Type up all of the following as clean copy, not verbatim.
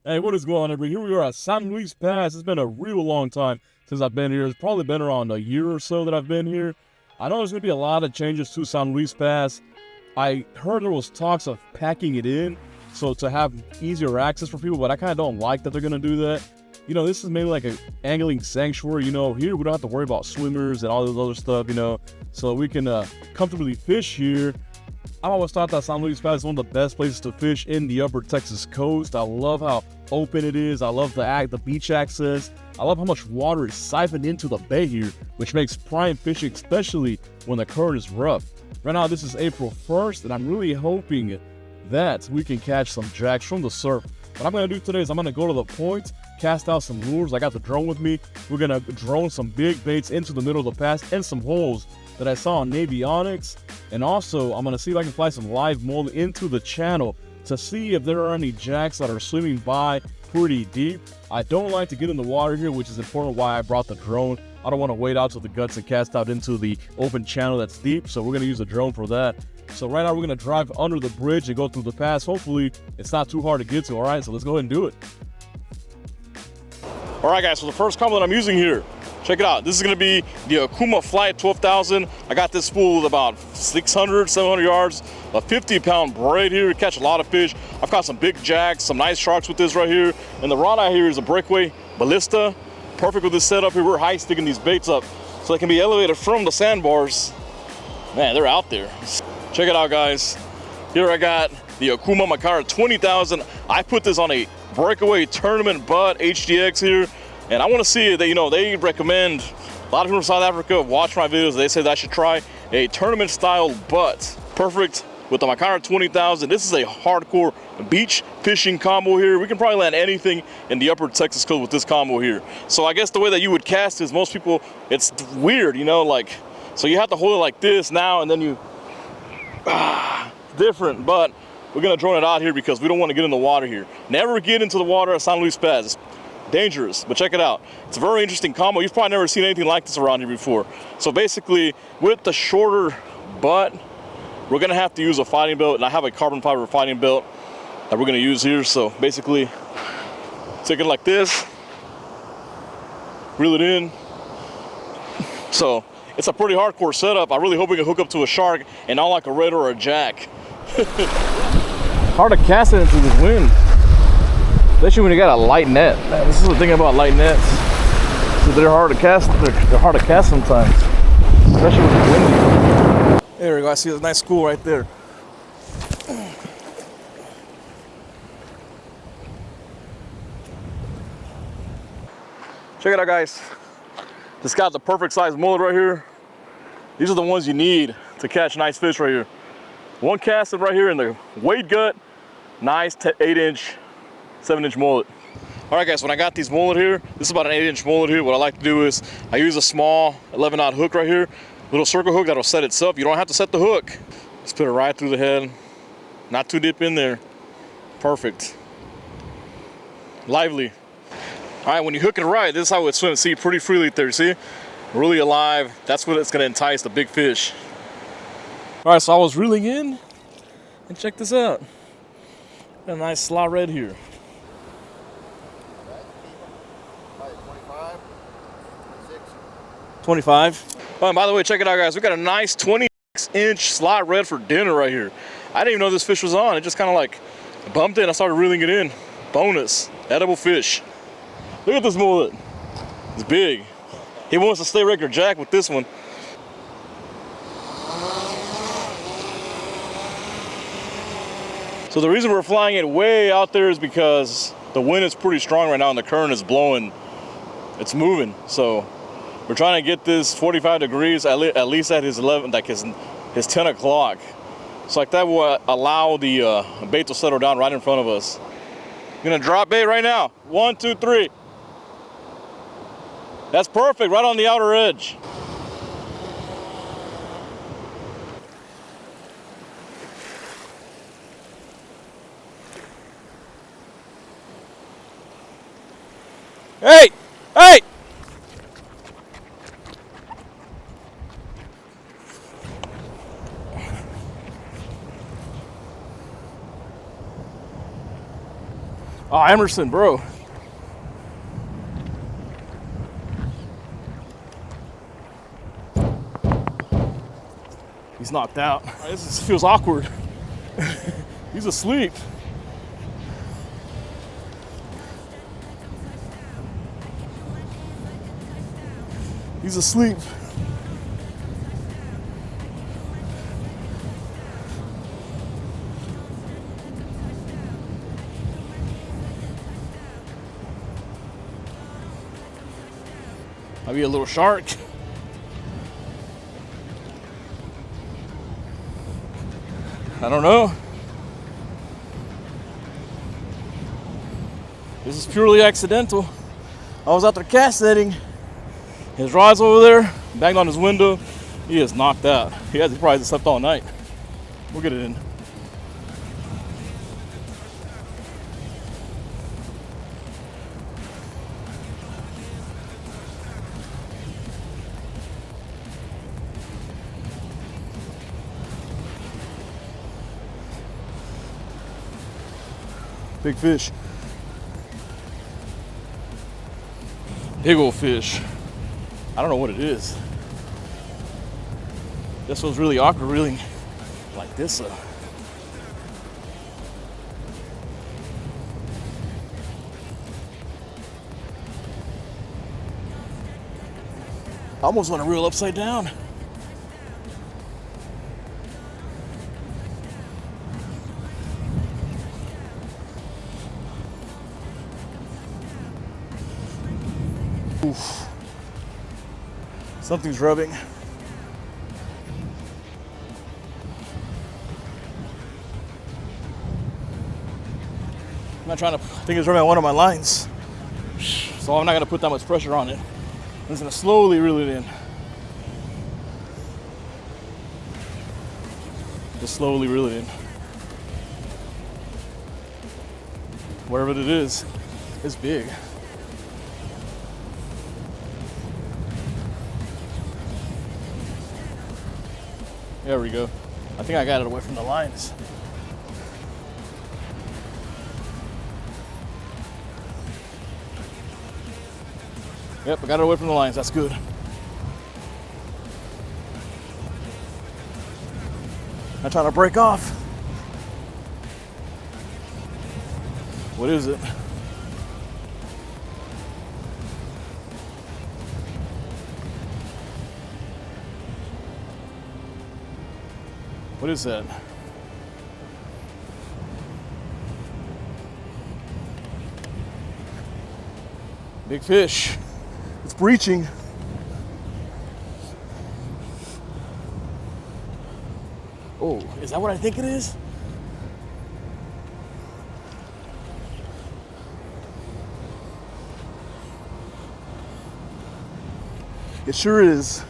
Hey, what is going on, everybody? Here we are at San Luis Pass. It's been a real long time since I've been here. It's probably been around a year or so that I've been here. I know there's going to be a lot of changes to San Luis Pass. I heard there was talks of packing it in, so to have easier access for people, but I kind of don't like that they're going to do that. You know, this is mainly like an angling sanctuary. You know, here we don't have to worry about swimmers and all this other stuff, you know, so we can comfortably fish here. I always thought that San Luis Pass is one of the best places to fish in the upper Texas coast. I love how open it is. I love the beach access. I love how much water is siphoned into the bay here, which makes prime fishing, especially when the current is rough. Right now, this is April 1st, and I'm really hoping that we can catch some jacks from the surf. What I'm going to do today is I'm going to go to the point, cast out some lures. I got the drone with me. We're going to drone some big baits into the middle of the pass and some holes that I saw on Navionics. And also, I'm going to see if I can fly some live mullet into the channel to see if there are any jacks that are swimming by pretty deep. I don't like to get in the water here, which is important why I brought the drone. I don't want to wait out to the guts and cast out into the open channel that's deep, so we're going to use the drone for that. So right now we're going to drive under the bridge and go through the pass. Hopefully it's not too hard to get to. All right, so let's go ahead and do it. All right, guys, so the first combo that I'm using here, check it out. This is going to be the Akuma Flight 12,000. I got this spool with about 600, 700 yards, a 50-pound braid here to catch a lot of fish. I've caught some big jacks, some nice sharks with this right here. And the rod out here is a breakaway ballista. Perfect with this setup here. We're high sticking these baits up so they can be elevated from the sandbars. Man, they're out there. Check it out, guys. Here I got the Akuma Makara 20,000. I put this on a breakaway tournament butt HDX here. And I want to see that, you know, they recommend, a lot of people from South Africa watch my videos. They say that I should try a tournament style butt. Perfect with the Makara 20,000. This is a hardcore beach fishing combo here. We can probably land anything in the upper Texas coast with this combo here. So I guess the way that you would cast is most people, it's weird, you know, like, so you have to hold it like this now and then you, different, but we're gonna drone it out here because we don't want to get in the water here. Never get into the water at San Luis Pass. It's dangerous, but check it out. It's a very interesting combo. You've probably never seen anything like this around here before. So basically, with the shorter butt, we're gonna have to use a fighting belt, and I have a carbon fiber fighting belt that we're gonna use here. So basically, take it like this, reel it in. So it's a pretty hardcore setup. I really hope we can hook up to a shark and not like a red or a jack. Hard to cast it into this wind, especially when you got a light net. Man, this is the thing about light nets. So they're hard to cast. They're hard to cast sometimes, especially when it's windy. There we go. I see a nice school right there. Check it out, guys. Just got the perfect size mullet right here. These are the ones you need to catch nice fish right here. One cast right here in the wade gut. Nice 8-inch, 7-inch mullet. All right, guys, when I got these mullet here, this is about an 8-inch mullet here. What I like to do is I use a small 11-aught hook right here, little circle hook that'll set itself. You don't have to set the hook. Just put it right through the head. Not too deep in there. Perfect. Lively. All right, when you hook it right, this is how it swims. See, pretty freely there, see? Really alive. That's what it's gonna entice the big fish. All right, so I was reeling in, and check this out. Got a nice slot red here. 25. Oh, and by the way, check it out, guys. We got a nice 26-inch slot red for dinner right here. I didn't even know this fish was on. It just kind of like bumped it and I started reeling it in. Bonus, edible fish. Look at this mullet. It's big. He wants to stay regular jack with this one. So the reason we're flying it way out there is because the wind is pretty strong right now and the current is blowing. It's moving. So we're trying to get this 45 degrees at least at his 11, like his 10 o'clock. So like that will allow the bait to settle down right in front of us. I'm gonna drop bait right now. 1, 2, 3. That's perfect, right on the outer edge. Hey! Hey! Oh, Emerson, bro. He's knocked out. This feels awkward. He's asleep. He's asleep. Might be a little shark. I don't know. This is purely accidental. I was out there cast netting. His rod's over there, banged on his window. He is knocked out. He probably hasn't slept all night. We'll get it in. Big fish. Big old fish. I don't know what it is. This was really awkward reeling like this. I almost want to reel upside down. Oof. Something's rubbing. I'm not trying to, I think it's rubbing on one of my lines. So I'm not gonna put that much pressure on it. I'm just gonna slowly reel it in. Just slowly reel it in. Wherever it is, it's big. There we go. I think I got it away from the lines. Yep, I got it away from the lines. That's good. I'm trying to break off. What is it? What is that? Big fish. It's breaching. Oh, is that what I think it is? It sure is.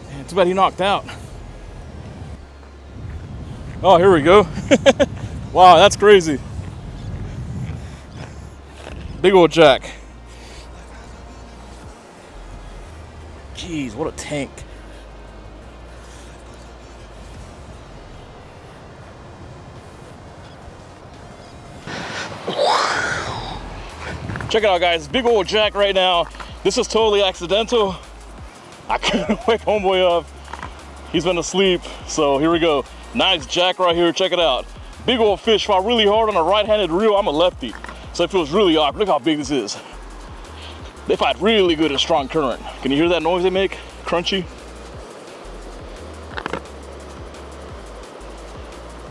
Man, too bad he knocked out. Oh, here we go. Wow, that's crazy. Big old jack. Jeez, what a tank. Check it out, guys. Big old jack right now. This is totally accidental. I couldn't wake homeboy up. He's been asleep, so here we go. Nice jack right here, check it out. Big old fish, fought really hard on a right-handed reel. I'm a lefty, so it feels really awkward. Look how big this is. They fight really good in strong current. Can you hear that noise they make? Crunchy.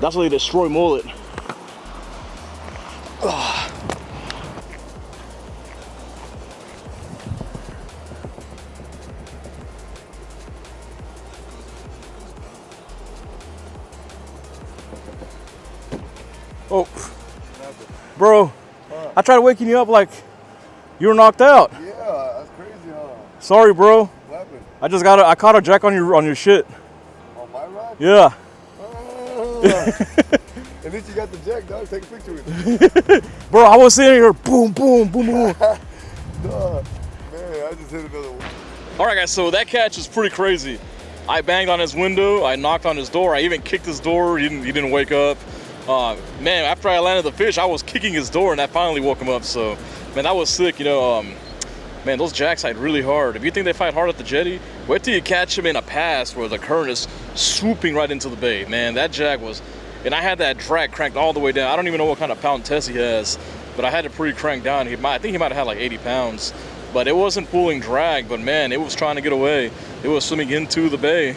That's how they destroy mullet. Ugh. Oh, bro, I tried waking you up like you were knocked out. Yeah, that's crazy, huh? Sorry, bro. What happened? I caught a jack on your shit. On my ride? Yeah. At least you got the jack, dog. Take a picture with me. Bro, I was sitting here, boom, boom, boom, boom. Dog, man, I just hit another one. All right, guys, so that catch is pretty crazy. I banged on his window, I knocked on his door, I even kicked his door, he didn't wake up. Man, after I landed the fish, I was kicking his door, and that finally woke him up. So, man, that was sick. You know, man, those jacks fight really hard. If you think they fight hard at the jetty, wait till you catch them in a pass where the current is swooping right into the bay. Man, that jack was, and I had that drag cranked all the way down. I don't even know what kind of pound test he has, but I had it pretty cranked down. I think he might have had like 80 pounds, but it wasn't pulling drag. But man, it was trying to get away. It was swimming into the bay.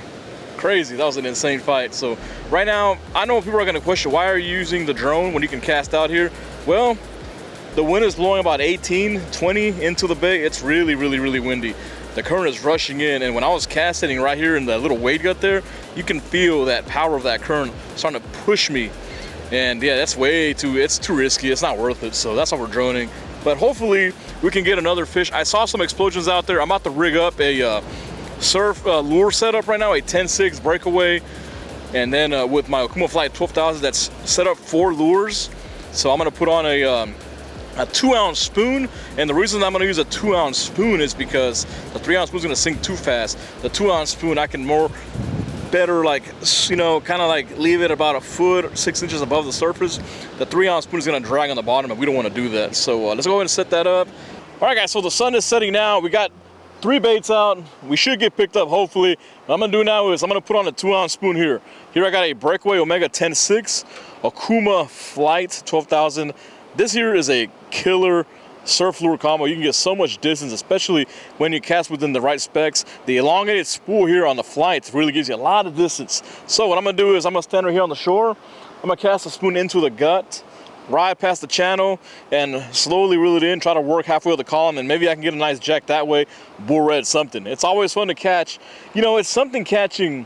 Crazy. That was an insane fight. So right now, I know people are going to question, why are you using the drone when you can cast out here? Well, the wind is blowing about 18, 20 into the bay. It's really, really, really windy. The current is rushing in, and when I was casting right here in the little wade gut there, you can feel that power of that current starting to push me. And yeah, that's it's too risky. It's not worth it. So that's why we're droning. But hopefully we can get another fish. I saw some explosions out there. I'm about to rig up a surf lure setup right now, a 10-6 breakaway. And then with my Okuma Flight 12,000, that's set up 4 lures. So I'm gonna put on a 2-ounce spoon, and the reason I'm going to use a 2-ounce spoon is because the 3-ounce spoon is going to sink too fast. The 2-ounce spoon, I can better, like, you know, kind of like leave it about a foot or 6 inches above the surface. The 3-ounce spoon is going to drag on the bottom, and we don't want to do that. So let's go ahead and set that up. All right, guys, so the sun is setting now. We got 3 baits out. We should get picked up, hopefully. What I'm going to do now is I'm going to put on a 2-ounce spoon here. Here I got a breakaway Omega 10-6 Okuma Flight 12,000. This here is a killer surf lure combo. You can get so much distance, especially when you cast within the right specs. The elongated spool here on the Flight really gives you a lot of distance. So what I'm gonna do is I'm gonna stand right here on the shore. I'm gonna cast the spoon into the gut, ride past the channel, and slowly reel it in, try to work halfway with the column, and maybe I can get a nice jack that way, bull red something. It's always fun to catch. You know, it's something catching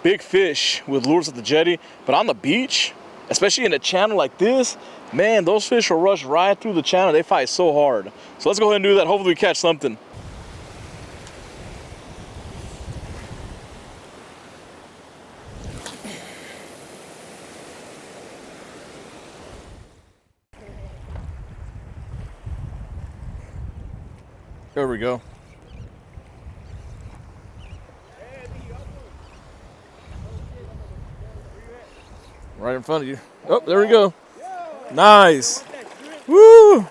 big fish with lures at the jetty, but on the beach, especially in a channel like this, man, those fish will rush right through the channel. They fight so hard. So let's go ahead and do that. Hopefully we catch something. There we go. Right in front of you. Oh, there we go. Nice. Woo!